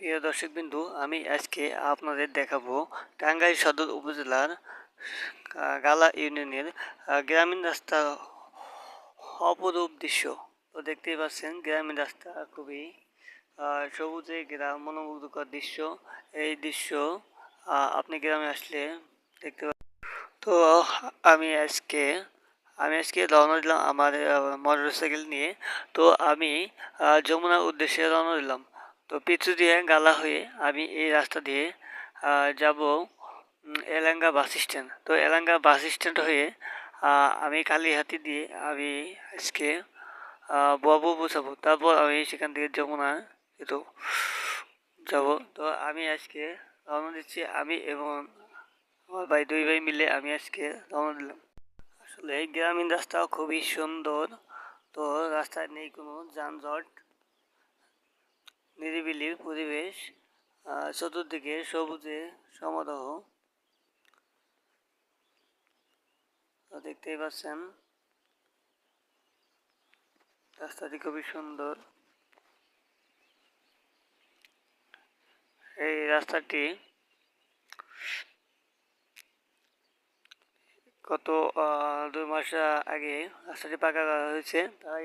প্রিয় দর্শকবিন্দু, আমি আজকে আপনাদের দেখাবো টাঙ্গাইল সদর উপজেলার গালা ইউনিয়নের গ্রামীণ রাস্তার অপরূপ দৃশ্য। তো দেখতেই পাচ্ছেন গ্রামীণ রাস্তা খুবই সবুজে ঘেরা মনোমুগ্ধকর দৃশ্য। এই দৃশ্য আপনি গ্রামে আসলে দেখতে পাবেন। তো আমি আজকে আমি আজকে রওনা দিলাম আমার মোটরসাইকেল নিয়ে। তো আমি যমুনার উদ্দেশ্যে রওনা দিলাম। তো পিছু দিয়ে গালা হয়ে আমি এই রাস্তা দিয়ে যাব এলাঙ্গা বাস স্ট্যান্ড। তো এলাঙ্গা বাস স্ট্যান্ড হয়ে আমি কালীহাতি দিয়ে আমি আজকে ববো পৌঁছাবো। তারপর আমি সেখান থেকে যমুনা কিন্তু যাব। তো আমি আজকে রওনা দিচ্ছি, আমি এবং আমার ভাই, দুই ভাই মিলে আমি আজকে রওনা দিলাম। আসলে গ্রামীণ রাস্তা খুবই সুন্দর। তো রাস্তায় নেই কোনো যানজট, নিরিবিলি পরিবেশ, চতুর্দিকে সবুজে সমারোহ। তো দেখতেই পাচ্ছেন রাস্তাটি খুবই সুন্দর। এই রাস্তাটি গত 2 মাস আগে রাস্তাটি পাকা করা হয়েছে। তাই